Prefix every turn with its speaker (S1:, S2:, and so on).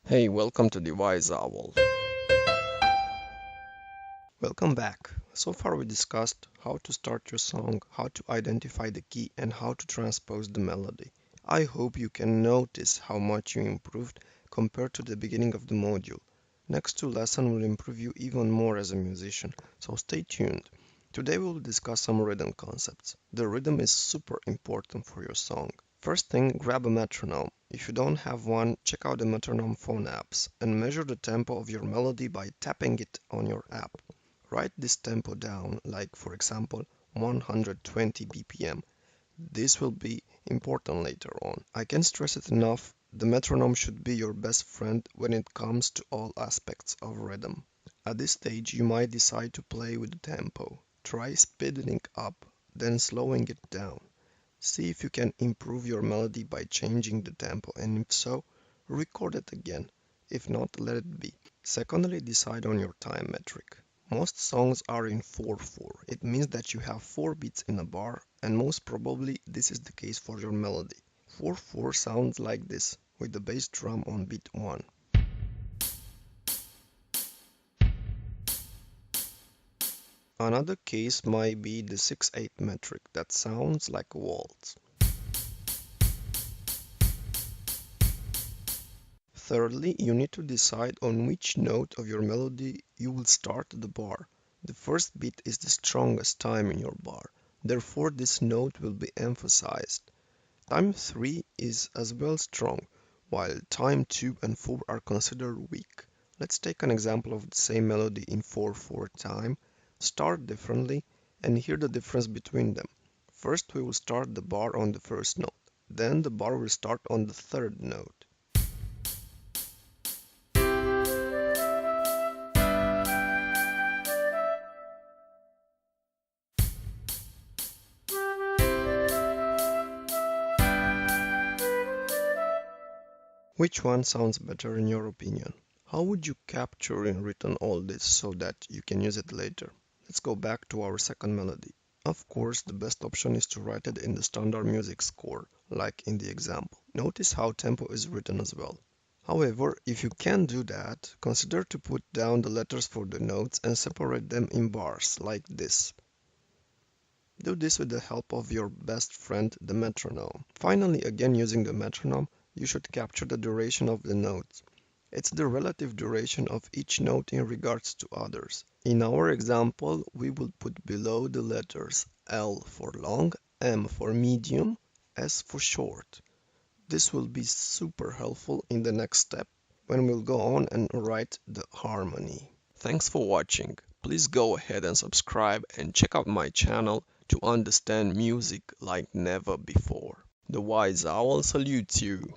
S1: Hey, welcome to the Wise Owl. Welcome back. So far we discussed how to start your song, how to identify the key, and how to transpose the melody. I hope you can notice how much you improved compared to the beginning of the module. Next two lessons will improve you even more as a musician, so stay tuned. Today we will discuss some rhythm concepts. The rhythm is super important for your song. First thing, grab a metronome. If you don't have one, check out the metronome phone apps and measure the tempo of your melody by tapping it on your app. Write this tempo down, like for example 120 BPM. This will be important later on. I can't stress it enough, the metronome should be your best friend when it comes to all aspects of rhythm. At this stage you might decide to play with the tempo. Try speeding up, then slowing it down. See if you can improve your melody by changing the tempo, and if so, record it again. If not, let it be. Secondly, decide on your time metric. Most songs are in 4/4. It means that you have 4 beats in a bar, and most probably this is the case for your melody. 4/4 sounds like this, with the bass drum on beat 1. Another case might be the 6/8 metric that sounds like a waltz. Thirdly, you need to decide on which note of your melody you will start the bar. The first beat is the strongest time in your bar, therefore this note will be emphasized. Time 3 is as well strong, while time 2 and 4 are considered weak. Let's take an example of the same melody in 4/4 time, start differently, and hear the difference between them. First we will start the bar on the first note, then the bar will start on the third note. Which one sounds better in your opinion? How would you capture in written all this so that you can use it later? Let's go back to our second melody. Of course, the best option is to write it in the standard music score, like in the example. Notice how tempo is written as well. However, if you can't do that, consider to put down the letters for the notes and separate them in bars, like this. Do this with the help of your best friend, the metronome. Finally, again using the metronome, you should capture the duration of the notes. It's the relative duration of each note in regards to others. In our example, we will put below the letters L for long, M for medium, S for short. This will be super helpful in the next step when we'll go on and write the harmony. Thanks for watching. Please go ahead and subscribe and check out my channel to understand music like never before. The Wise Owl salutes you.